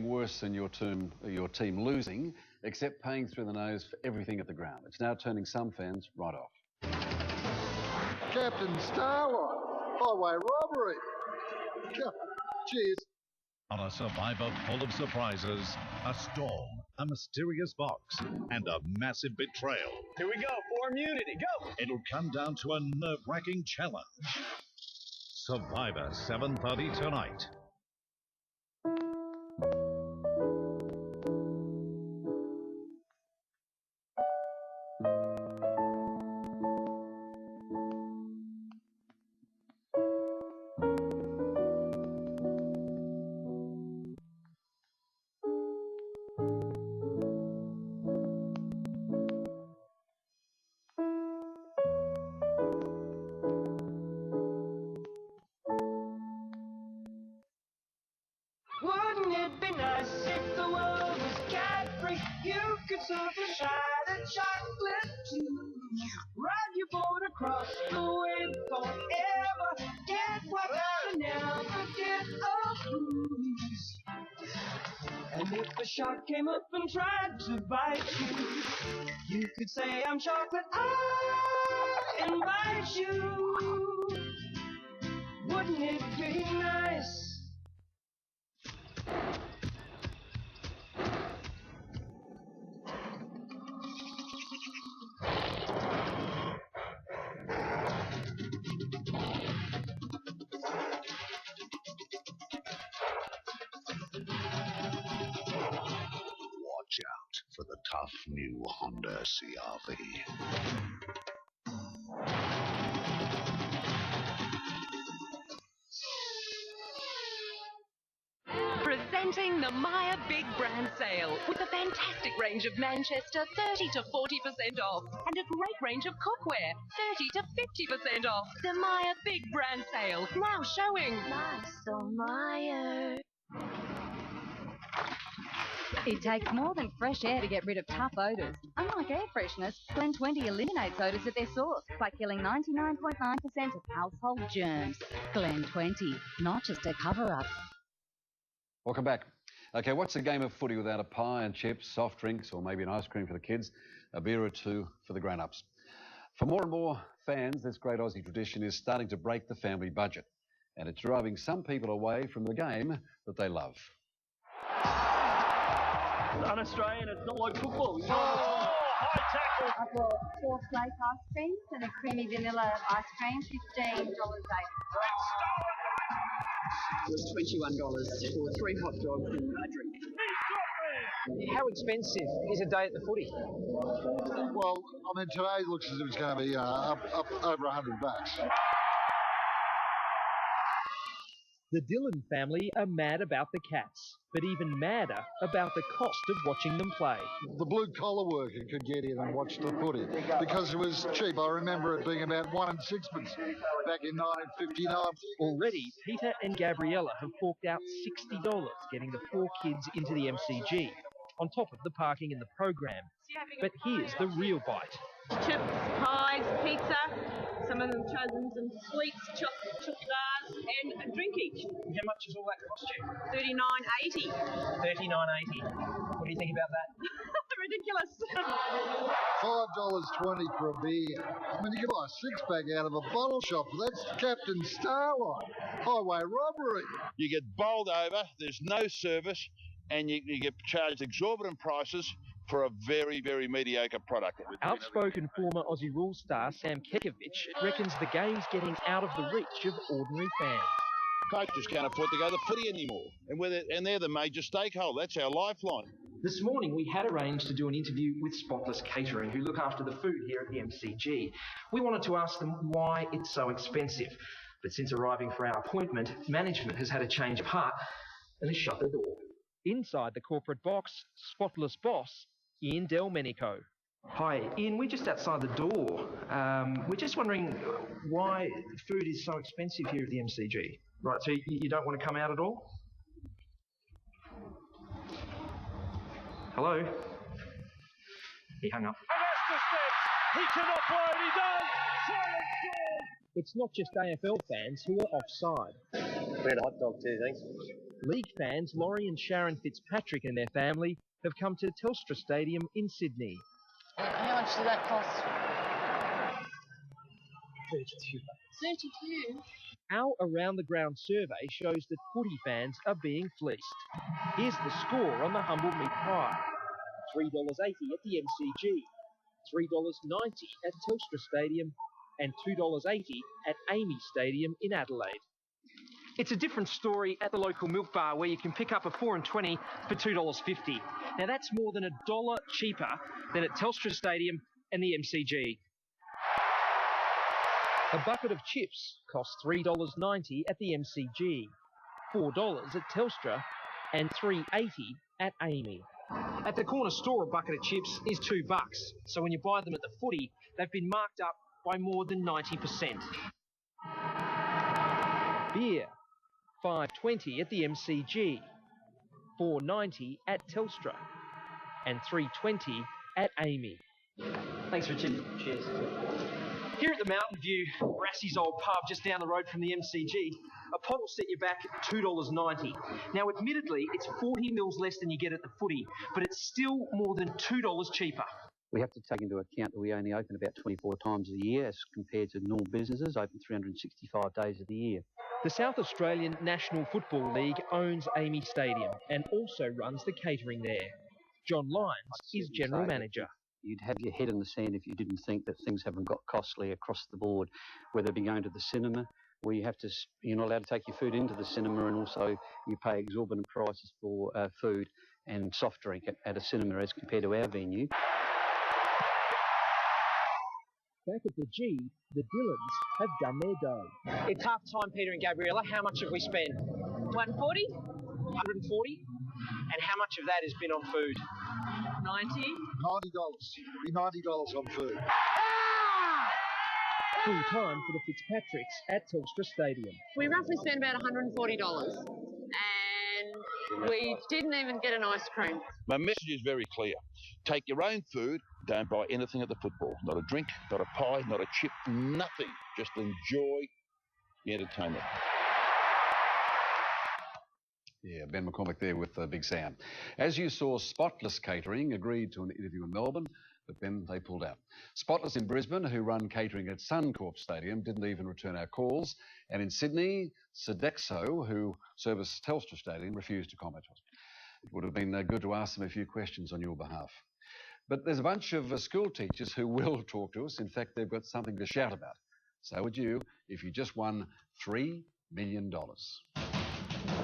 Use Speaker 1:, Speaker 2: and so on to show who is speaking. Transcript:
Speaker 1: Worse than your team losing, except paying through the nose for everything at the ground. It's now turning some fans right off.
Speaker 2: Captain Starlight, highway robbery. Cheers.
Speaker 3: On a Survivor full of surprises, a storm, a mysterious box, and a massive betrayal.
Speaker 4: Here we go, for immunity, go!
Speaker 3: It'll come down to a nerve-wracking challenge. Survivor 7:30 tonight.
Speaker 5: Wouldn't it be nice if the world was cat-free? You could serve a shot of chocolate too. Ride your boat across the wind forever. Get whacked and never get a bruise. And if a shark came up and tried to bite you, you could say, I'm chocolate, I invite you. Wouldn't it be nice?
Speaker 3: Watch out for the tough new Honda CR-V.
Speaker 6: Presenting the Myer Big Brand Sale with a fantastic range of Manchester 30 to 40% off and a great range of cookware 30 to 50% off. The Myer Big Brand Sale now showing.
Speaker 7: Muscle Myer. It takes more than fresh air to get rid of tough odours. Unlike air freshness, Glen 20 eliminates odours at their source by killing 99.9% of household germs. Glen 20, not just a cover-up.
Speaker 1: Welcome back. Okay, what's a game of footy without a pie and chips, soft drinks, or maybe an ice cream for the kids, a beer or two for the grown-ups? For more and more fans, this great Aussie tradition is starting to break the family budget, and it's driving some people away from the game that they love.
Speaker 4: It's un-Australian, it's not like football. Oh, high tackle.
Speaker 8: I've got 4 flake ice creams and a creamy vanilla ice cream, $15 each.
Speaker 9: It was $21 for 3 hot dogs and a drink.
Speaker 4: How expensive is a day at the footy?
Speaker 2: Well, I mean, today looks as if it's going to be up over $100.
Speaker 10: The Dillon family are mad about the Cats, but even madder about the cost of watching them play.
Speaker 2: The blue-collar worker could get in and watch the footy because it was cheap. I remember it being about 1 and sixpence back in 1959.
Speaker 10: Already, Peter and Gabriella have forked out $60 getting the 4 kids into the MCG, on top of the parking in the program. But here's the real bite.
Speaker 11: Chips, pies, pizza, some of them chosen some sweets, chocolate bars, and a drink each.
Speaker 4: How much does all that cost you?
Speaker 11: $39.80.
Speaker 4: $39.80. What do you think about that?
Speaker 11: Ridiculous.
Speaker 2: $5.20 for a beer. I mean, you can buy a six-pack out of a bottle shop. That's Captain Starlight. Highway robbery.
Speaker 12: You get bowled over, there's no service, and you get charged exorbitant prices for a very, very mediocre product.
Speaker 10: Outspoken former Aussie Rules star Sam Kekovich reckons the game's getting out of the reach of ordinary fans.
Speaker 12: Coaches can't afford to go to footy anymore, and they're the major stakeholder. That's our lifeline.
Speaker 13: This morning we had arranged to do an interview with Spotless Catering, who look after the food here at the MCG. We wanted to ask them why it's so expensive, but since arriving for our appointment, management has had a change of heart and has shut the door.
Speaker 10: Inside the corporate box, Spotless boss Ian Delmenico.
Speaker 13: Hi, Ian, we're just outside the door. We're just wondering why food is so expensive here at the MCG. Right, so you don't want to come out at all? Hello? He hung up.
Speaker 4: He cannot play, he does!
Speaker 10: It's not just AFL fans who are offside.
Speaker 4: We had a hot dog too, thanks.
Speaker 10: League fans Laurie and Sharon Fitzpatrick and their family have come to Telstra Stadium in Sydney.
Speaker 14: How much did that cost?
Speaker 10: 32.
Speaker 14: 32?
Speaker 10: Our Around the Ground survey shows that footy fans are being fleeced. Here's the score on the humble meat pie. $3.80 at the MCG, $3.90 at Telstra Stadium, and $2.80 at Amy Stadium in Adelaide. It's a different story at the local milk bar where you can pick up a 4 and 20 for $2.50. Now that's more than $1 cheaper than at Telstra Stadium and the MCG. A bucket of chips costs $3.90 at the MCG, $4 at Telstra, and $3.80 at Amy. At the corner store, a bucket of chips is $2, so when you buy them at the footy, they've been marked up by more than 90%. Beer, $5.20 at the MCG, $4.90 at Telstra, and $3.20 at Amy. Thanks, Richard. Cheers. Here at the Mountain View, Brassey's old pub just down the road from the MCG, a pot will set you back $2.90. Now, admittedly, it's 40 mils less than you get at the footy, but it's still more than $2 cheaper.
Speaker 15: We have to take into account that we only open about 24 times a year as compared to normal businesses, open 365 days of the year.
Speaker 10: The South Australian National Football League owns Amy Stadium and also runs the catering there. John Lyons is general manager.
Speaker 15: You'd have your head in the sand if you didn't think that things haven't got costly across the board, whether it be going to the cinema, where you're not allowed to take your food into the cinema, and also you pay exorbitant prices for food and soft drink at a cinema as compared to our venue.
Speaker 10: Back at the G, the Dillons have done their dough.
Speaker 13: It's half time, Peter and Gabriella. How much have we spent?
Speaker 11: 140?
Speaker 13: 140? And how much of that has been on food?
Speaker 11: 90?
Speaker 2: $90. Be $90 on food.
Speaker 10: Full time for the Fitzpatricks at Telstra Stadium.
Speaker 14: We roughly spent about $140. And we didn't even get an ice cream.
Speaker 12: My message is very clear. Take your own food, don't buy anything at the football. Not a drink, not a pie, not a chip, nothing. Just enjoy the entertainment.
Speaker 1: Yeah, Ben McCormick there with Big Sam. As you saw, Spotless Catering agreed to an interview in Melbourne, but then they pulled out. Spotless in Brisbane, who run catering at Suncorp Stadium, didn't even return our calls. And in Sydney, Sodexo, who service Telstra Stadium, refused to comment. It would have been good to ask them a few questions on your behalf. But there's a bunch of school teachers who will talk to us. In fact, they've got something to shout about. So would you if you just won $3 million.